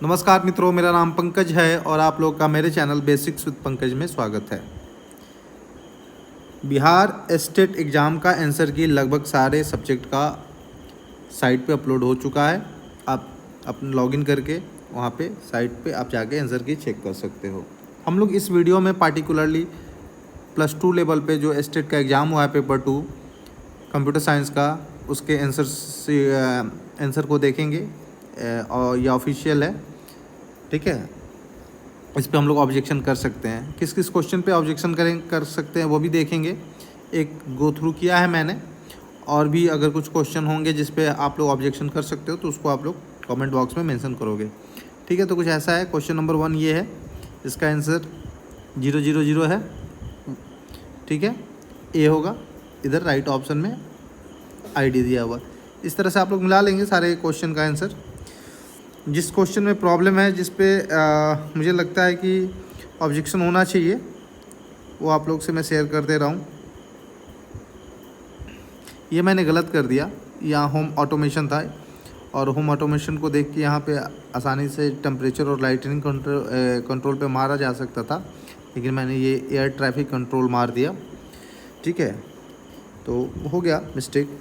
नमस्कार मित्रों, मेरा नाम पंकज है और आप लोग का मेरे चैनल बेसिक्स विद पंकज में स्वागत है। बिहार स्टेट एग्ज़ाम का आंसर की लगभग सारे सब्जेक्ट का साइट पे अपलोड हो चुका है। आप अपने लॉगिन करके वहाँ पे साइट पे आप जाके आंसर की चेक कर सकते हो। हम लोग इस वीडियो में पार्टिकुलरली +2 लेवल पे जो स्टेट का एग्ज़ाम हुआ है पेपर 2 कंप्यूटर साइंस का, उसके आंसर को देखेंगे और ये ऑफिशियल है, ठीक है। इस पे हम लोग ऑब्जेक्शन कर सकते हैं। किस किस क्वेश्चन पे ऑब्जेक्शन कर सकते हैं वो भी देखेंगे। एक गो थ्रू किया है मैंने, और भी अगर कुछ क्वेश्चन होंगे जिस पे आप लोग ऑब्जेक्शन कर सकते हो तो उसको आप लोग कमेंट बॉक्स में मेंशन करोगे, ठीक है। तो कुछ ऐसा है, क्वेश्चन नंबर 1 ये है, इसका आंसर 000 है, ठीक है। ए होगा, इधर राइट ऑप्शन में ID दिया हुआ। इस तरह से आप लोग मिला लेंगे सारे क्वेश्चन का आंसर। जिस क्वेश्चन में प्रॉब्लम है, जिस पे मुझे लगता है कि ऑब्जेक्शन होना चाहिए, वो आप लोग से मैं शेयर कर दे रहा हूँ। ये मैंने गलत कर दिया, यहाँ होम ऑटोमेशन था और होम ऑटोमेशन को देख के यहाँ पे आसानी से टेम्परेचर और लाइटनिंग कंट्रोल पे मारा जा सकता था, लेकिन मैंने ये एयर ट्रैफिक कंट्रोल मार दिया, ठीक है। तो हो गया मिस्टेक,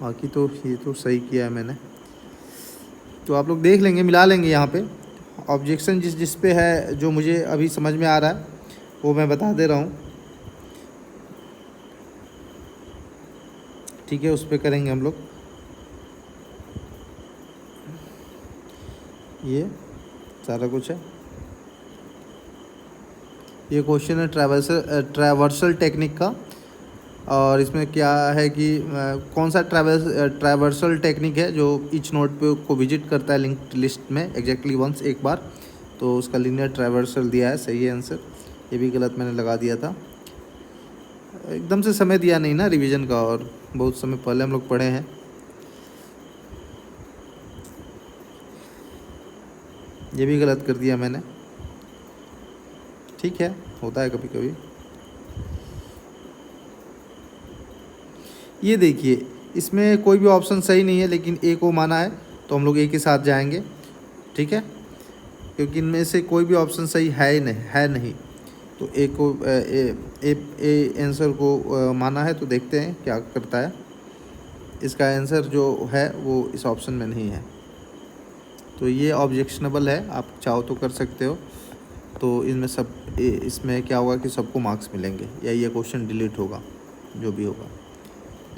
बाकी तो ये तो सही किया है मैंने। तो आप लोग देख लेंगे, मिला लेंगे यहाँ पे ऑब्जेक्शन जिस पे है, जो मुझे अभी समझ में आ रहा है वो मैं बता दे रहा हूँ, ठीक है। उस पर करेंगे हम लोग। ये सारा कुछ है। ये क्वेश्चन है ट्रैवर्सल टेक्निक का, और इसमें क्या है कि कौन सा ट्रैवर्सल टेक्निक है जो ईच नोड पे को विजिट करता है लिंक्ड लिस्ट में एग्जैक्टली वंस, एक बार। तो उसका लीनियर ट्रैवर्सल दिया है, सही है आंसर। ये भी गलत मैंने लगा दिया था, एकदम से समय दिया नहीं ना रिवीजन का, और बहुत समय पहले हम लोग पढ़े हैं। ये भी गलत कर दिया मैंने, ठीक है, होता है कभी कभी। ये देखिए, इसमें कोई भी ऑप्शन सही नहीं है, लेकिन ए को माना है तो हम लोग ए के साथ जाएंगे, ठीक है, क्योंकि इनमें से कोई भी ऑप्शन सही है नहीं। तो ए को ए आंसर को माना है, तो देखते हैं क्या करता है। इसका आंसर जो है वो इस ऑप्शन में नहीं है, तो ये ऑब्जेक्शनेबल है। आप चाहो तो कर सकते हो। तो इसमें क्या होगा कि सबको मार्क्स मिलेंगे, या ये क्वेश्चन डिलीट होगा, जो भी होगा।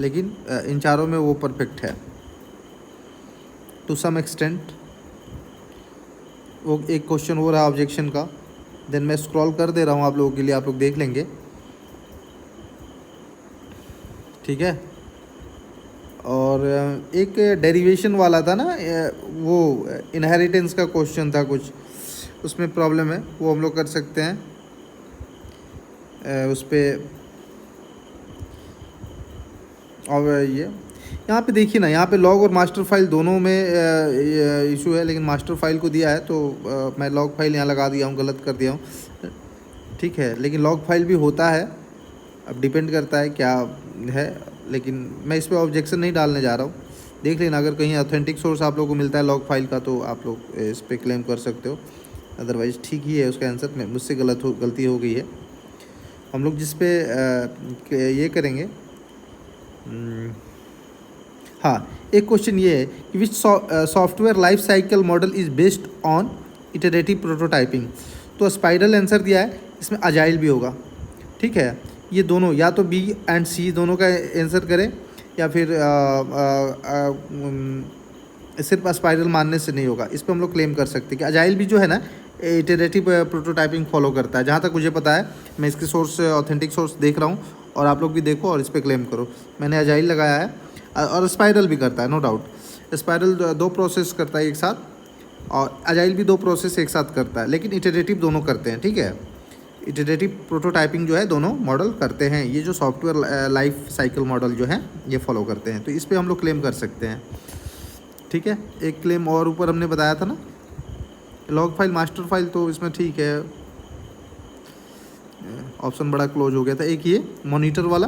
लेकिन इन चारों में वो परफेक्ट है टू सम एक्सटेंट। वो एक क्वेश्चन हो रहा है ऑब्जेक्शन का, देन मैं स्क्रॉल कर दे रहा हूँ आप लोगों के लिए, आप लोग देख लेंगे, ठीक है। और एक डेरिवेशन वाला था ना, वो इनहेरिटेंस का क्वेश्चन था कुछ, उसमें प्रॉब्लम है, वो हम लोग कर सकते हैं। उस पर और ये यहाँ पे देखिए ना, यहाँ पे लॉग और मास्टर फाइल दोनों में इशू है, लेकिन मास्टर फाइल को दिया है तो मैं लॉग फाइल यहाँ लगा दिया हूँ, गलत कर दिया हूँ, ठीक है। लेकिन लॉग फाइल भी होता है, अब डिपेंड करता है क्या है, लेकिन मैं इस पर ऑब्जेक्शन नहीं डालने जा रहा हूँ। देख लेना, अगर कहीं ऑथेंटिक सोर्स आप लोगों को मिलता है लॉग फाइल का तो आप लोग इस पर क्लेम कर सकते हो, अदरवाइज़ ठीक ही है उसका आंसर। मुझसे गलती हो गई है। हम लोग जिस पे ये करेंगे, हाँ, एक क्वेश्चन ये है कि विच software life cycle model is based on iterative prototyping. तो स्पाइरल आंसर दिया है, इसमें अजाइल भी होगा, ठीक है। ये दोनों, या तो B एंड C दोनों का आंसर करें, या फिर सिर्फ स्पाइरल मानने से नहीं होगा। इस पर हम लोग क्लेम कर सकते हैं कि अजाइल भी जो है ना, इटरेटिव प्रोटोटाइपिंग फॉलो करता है, जहाँ तक मुझे पता है। मैं इसके सोर्स, ऑथेंटिक सोर्स देख रहा हूँ, और आप लोग भी देखो और इस पर क्लेम करो। मैंने अजाइल लगाया है, और स्पाइरल भी करता है, नो डाउट। स्पाइरल 2 प्रोसेस करता है एक साथ, और अजाइल भी 2 प्रोसेस एक साथ करता है, लेकिन इटरेटिव दोनों करते हैं, ठीक है। इटरेटिव प्रोटोटाइपिंग जो है दोनों मॉडल करते हैं। ये जो सॉफ्टवेयर लाइफ साइकिल मॉडल जो है ये फॉलो करते हैं, तो इस पर हम लोग क्लेम कर सकते हैं, ठीक है। एक क्लेम और ऊपर हमने बताया था ना, लॉग फाइल मास्टर फाइल, तो इसमें ठीक है, ऑप्शन बड़ा क्लोज हो गया था। एक ये मॉनिटर वाला,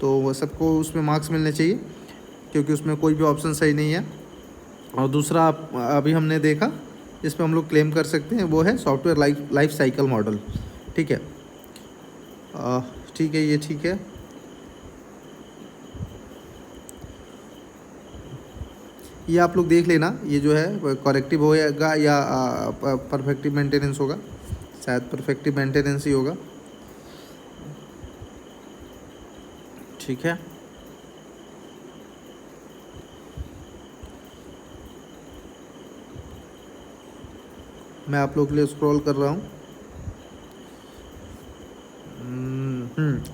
तो सबको उसमें मार्क्स मिलने चाहिए, क्योंकि उसमें कोई भी ऑप्शन सही नहीं है। और दूसरा अभी हमने देखा जिस पे हम लोग क्लेम कर सकते हैं वो है सॉफ्टवेयर लाइफ साइकिल मॉडल। ठीक है, ठीक है, ये ठीक है। ये आप लोग देख लेना, ये जो है करेक्टिव होगा या परफेक्टिव मेंटेनेंस होगा, शायद परफेक्टिव मेंटेनेंस ही होगा। ठीक है, मैं आप लोग के लिए स्क्रॉल कर रहा हूँ।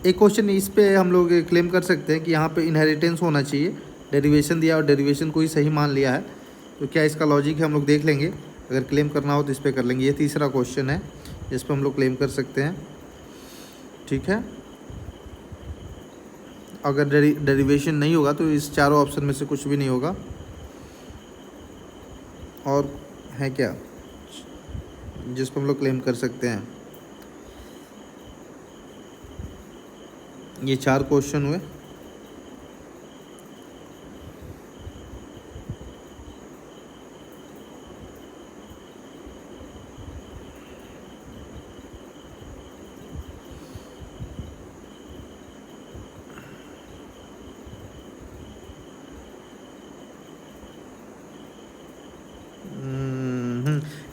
एक क्वेश्चन इस पे हम लोग क्लेम कर सकते हैं कि यहाँ पे इनहेरिटेंस होना चाहिए, डेरिवेशन दिया और डेरिवेशन को ही सही मान लिया है, तो क्या इसका लॉजिक है हम लोग देख लेंगे। अगर क्लेम करना हो तो इस पे कर लेंगे। ये तीसरा क्वेश्चन है जिस पे हम लोग क्लेम कर सकते हैं। ठीक है, अगर डेरिवेशन नहीं होगा तो इस चारों ऑप्शन में से कुछ भी नहीं होगा। और है क्या जिस पर हम लोग क्लेम कर सकते हैं। ये 4 क्वेश्चन हुए।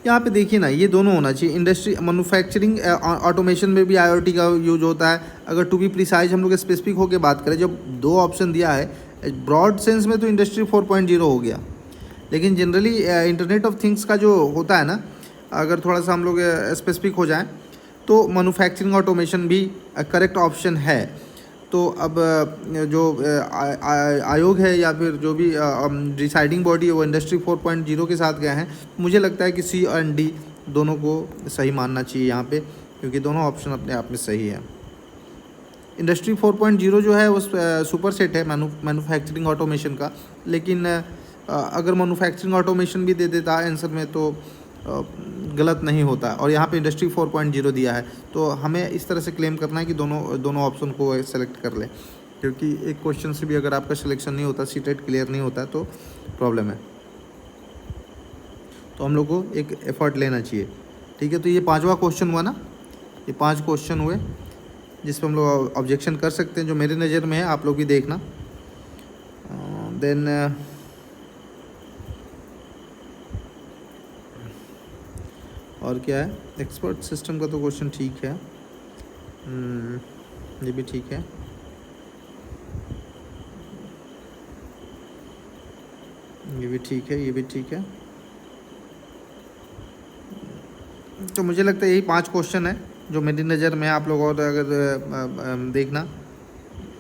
यहाँ पे देखिए ना, ये दोनों होना चाहिए। इंडस्ट्री मैन्युफैक्चरिंग ऑटोमेशन में भी आईओटी का यूज होता है। अगर टू बी प्रिसाइज हम लोग स्पेसिफिक होकर बात करें, जब 2 ऑप्शन दिया है ब्रॉड सेंस में तो इंडस्ट्री 4.0 हो गया, लेकिन जनरली इंटरनेट ऑफ थिंग्स का जो होता है ना, अगर थोड़ा सा हम लोग स्पेसिफिक हो जाएं तो मैन्युफैक्चरिंग ऑटोमेशन भी करेक्ट ऑप्शन है। तो अब जो आयोग है या फिर जो भी डिसाइडिंग बॉडी है वो इंडस्ट्री 4.0 के साथ गए हैं। मुझे लगता है कि सी एंड डी दोनों को सही मानना चाहिए यहाँ पे, क्योंकि दोनों ऑप्शन अपने आप में सही है। इंडस्ट्री 4.0 जो है वो सुपर सेट है मैन्युफैक्चरिंग ऑटोमेशन का, लेकिन अगर मैन्युफैक्चरिंग ऑटोमेशन भी दे देता आंसर में तो गलत नहीं होता। और यहाँ पे इंडस्ट्री 4.0 दिया है, तो हमें इस तरह से क्लेम करना है कि दोनों ऑप्शन को सेलेक्ट कर लें, क्योंकि एक क्वेश्चन से भी अगर आपका सिलेक्शन नहीं होता, सीटेट क्लियर नहीं होता तो प्रॉब्लम है। तो हम लोग को एक एफर्ट लेना चाहिए। ठीक है, तो ये 5वां क्वेश्चन हुआ ना, ये 5 क्वेश्चन हुए जिस पर हम लोग ऑब्जेक्शन कर सकते हैं, जो मेरी नज़र में है। आप लोग भी देखना। देन और क्या है, एक्सपर्ट सिस्टम का तो क्वेश्चन ठीक है, ये भी ठीक है। ये भी ठीक है, ये भी ठीक है। तो मुझे लगता है यही 5 क्वेश्चन है जो मेरी नज़र में आप लोग, और अगर देखना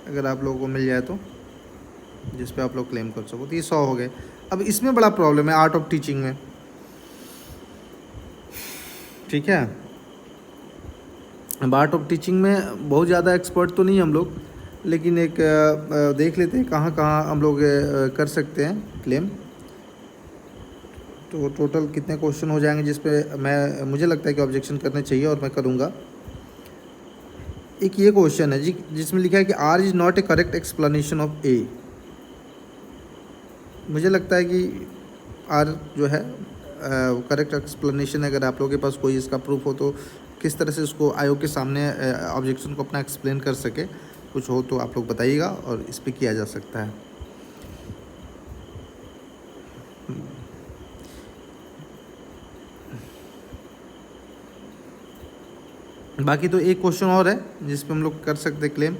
अगर आप लोगों को मिल जाए तो जिस पे आप लोग क्लेम कर सको, तो ये 100 हो गए। अब इसमें बड़ा प्रॉब्लम है आर्ट ऑफ टीचिंग में। ठीक है, अब आर्ट ऑफ टीचिंग में बहुत ज़्यादा एक्सपर्ट तो नहीं हम लोग, लेकिन एक देख लेते हैं कहाँ कहाँ हम लोग कर सकते हैं क्लेम। तो टोटल कितने क्वेश्चन हो जाएंगे जिस पे मुझे लगता है कि ऑब्जेक्शन करने चाहिए और मैं करूँगा। एक ये क्वेश्चन है जी जिसमें लिखा है कि R is not a correct explanation of A. मुझे लगता है कि आर जो है करेक्ट एक्सप्लेनेशन है। अगर आप लोगों के पास कोई इसका प्रूफ हो तो किस तरह से उसको आयोग के सामने ऑब्जेक्शन को अपना एक्सप्लेन कर सके, कुछ हो तो आप लोग बताइएगा और इस पर किया जा सकता है। बाकी तो एक क्वेश्चन और है जिस पे हम लोग कर सकते क्लेम,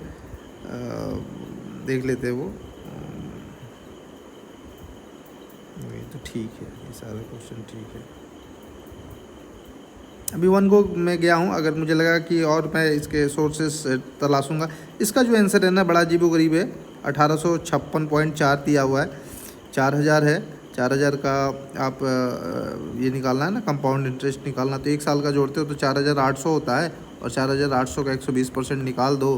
देख लेते हैं वो। ये तो ठीक है, ये सारा क्वेश्चन ठीक है। अभी 1 को मैं गया हूँ, अगर मुझे लगा कि और मैं इसके सोर्सेस तलाशूँगा। इसका जो आंसर है ना बड़ा अजीबोगरीब है। 1856.4 दिया हुआ है, 4000 है। 4000 का आप ये निकालना है ना, कंपाउंड इंटरेस्ट निकालना, तो 1 साल का जोड़ते हो तो 4800 होता है, और 4800 का 120% निकाल दो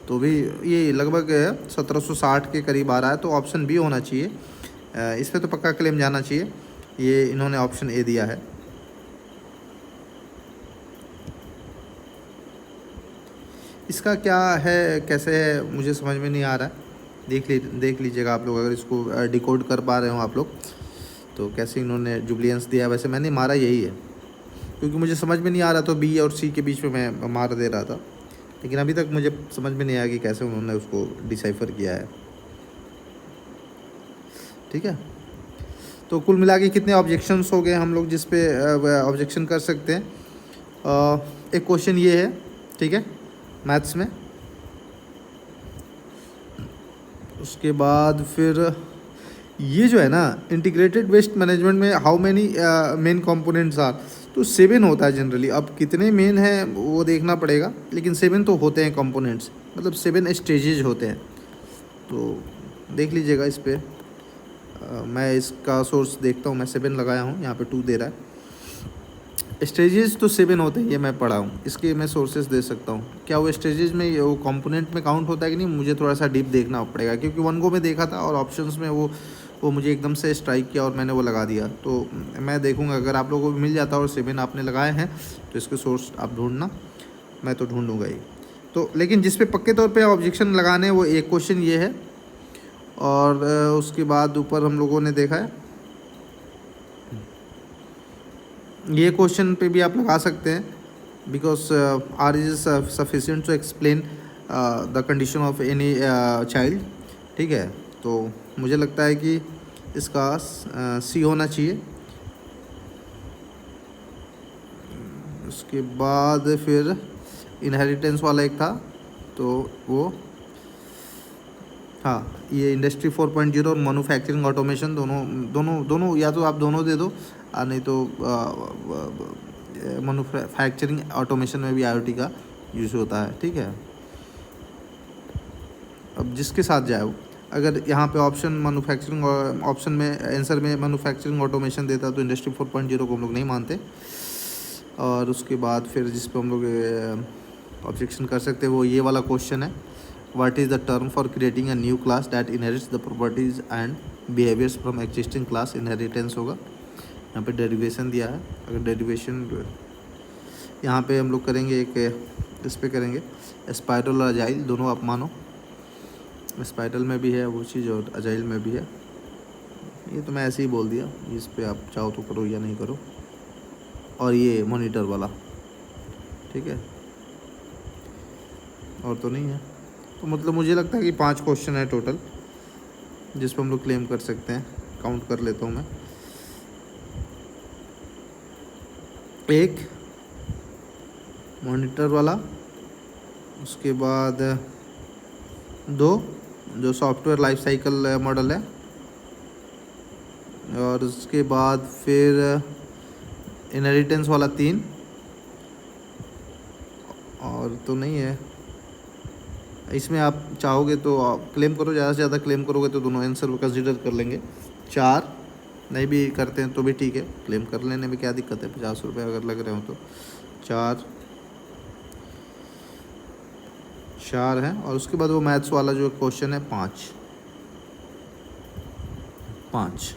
तो भी ये लगभग 1760 के करीब आ रहा है। तो ऑप्शन बी होना चाहिए। इस पर तो पक्का क्लेम जाना चाहिए। ये इन्होंने ऑप्शन ए दिया है। इसका क्या है, कैसे है, मुझे समझ में नहीं आ रहा है। देख लीजिएगा आप लोग, अगर इसको डिकोड कर पा रहे हो आप लोग तो कैसे इन्होंने जुबिलियंस दिया, वैसे मैंने मारा यही है क्योंकि मुझे समझ में नहीं आ रहा, तो बी और सी के बीच में मैं मार दे रहा था, लेकिन अभी तक मुझे समझ में नहीं आया कि कैसे उन्होंने उसको डिसाइफर किया है। ठीक है, तो कुल मिला के कितने ऑब्जेक्शंस हो गए हम लोग जिस पे ऑब्जेक्शन कर सकते हैं। एक क्वेश्चन ये है, ठीक है, मैथ्स में। उसके बाद फिर ये जो है ना, इंटीग्रेटेड वेस्ट मैनेजमेंट में how many main components are, तो 7 होता है जनरली। अब कितने मेन हैं वो देखना पड़ेगा, लेकिन 7 तो होते हैं कंपोनेंट्स, मतलब 7 स्टेजेज होते हैं। तो देख लीजिएगा इस पर। मैं इसका सोर्स देखता हूँ, मैं 7 लगाया हूँ, यहाँ पे 2 दे रहा है। स्टेजेस तो 7 होते हैं, ये मैं पढ़ा हूँ, इसके मैं सोर्सेज दे सकता हूँ। क्या वो स्टेजेस में वो कंपोनेंट में काउंट होता है कि नहीं, मुझे थोड़ा सा डीप देखना पड़ेगा, क्योंकि 1 गो में देखा था और ऑप्शंस में वो मुझे एकदम से स्ट्राइक किया और मैंने वो लगा दिया। तो मैं देखूँगा, अगर आप लोगों को मिल जाता और 7 आपने लगाए हैं तो इसके सोर्स आप ढूंढना, मैं तो ढूंढूँगा ही। तो लेकिन जिस पे पक्के तौर पे ऑब्जेक्शन लगाने वो एक क्वेश्चन ये है, और उसके बाद ऊपर हम लोगों ने देखा है ये क्वेश्चन पे भी आप लगा सकते हैं, because R is sufficient to explain the condition of any child. ठीक है, तो मुझे लगता है कि इसका सी होना चाहिए। उसके बाद फिर इनहेरिटेंस वाला एक था, तो वो हाँ, ये इंडस्ट्री 4.0 और मैन्युफैक्चरिंग ऑटोमेशन दोनों या तो आप दोनों दे दो, नहीं तो मैन्युफैक्चरिंग ऑटोमेशन में भी आईओटी का यूज़ होता है। ठीक है, अब जिसके साथ जाए वो, अगर यहाँ पे ऑप्शन मैन्युफैक्चरिंग ऑप्शन में आंसर में मैन्युफैक्चरिंग ऑटोमेशन देता तो इंडस्ट्री 4.0 को हम लोग नहीं मानते। और उसके बाद फिर जिस पे हम लोग ऑब्जेक्शन कर सकते हैं वो ये वाला क्वेश्चन है, what is the term for creating a new class that inherits the properties and behaviours from existing class. Inheritance होगा, यहाँ पे डेरिवेशन दिया है। अगर डेरिवेशन यहाँ पे हम लोग करेंगे, एक इस पे करेंगे स्पाइरल और अजाइल, दोनों आप मानो। स्पाइरल में भी है वो चीज़ और अजाइल में भी है। ये तो मैं ऐसे ही बोल दिया, इस पे आप चाहो तो करो या नहीं करो। और ये मॉनिटर वाला, ठीक है, और तो नहीं है। तो मतलब मुझे लगता है कि 5 क्वेश्चन है टोटल जिस पर हम लोग क्लेम कर सकते हैं। काउंट कर लेता हूँ मैं, 1 मॉनिटर वाला, उसके बाद 2 जो सॉफ्टवेयर लाइफ साइकिल मॉडल है, और उसके बाद फिर इनहेरिटेंस वाला 3, और तो नहीं है। इसमें आप चाहोगे तो आप क्लेम करो, ज़्यादा से ज़्यादा क्लेम करोगे तो दोनों आंसर वो कंसिडर कर लेंगे। 4 नहीं भी करते हैं तो भी ठीक है, क्लेम कर लेने में क्या दिक्कत है, 50 रुपये अगर लग रहे हो तो। 4 है, और उसके बाद वो मैथ्स वाला जो क्वेश्चन है 5।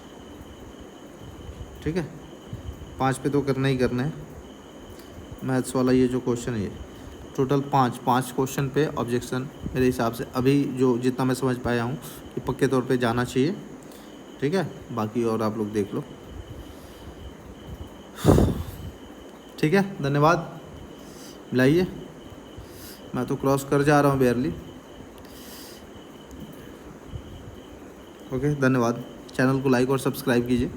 ठीक है, 5 पे तो करना ही करना है। मैथ्स वाला ये जो क्वेश्चन है, ये टोटल 5 क्वेश्चन पे ऑब्जेक्शन मेरे हिसाब से अभी जो जितना मैं समझ पाया हूँ कि पक्के तौर पे जाना चाहिए। ठीक है, बाकी और आप लोग देख लो। ठीक है, धन्यवाद। मिलाइए, मैं तो क्रॉस कर जा रहा हूँ बेयरली। ओके, धन्यवाद। चैनल को लाइक और सब्सक्राइब कीजिए।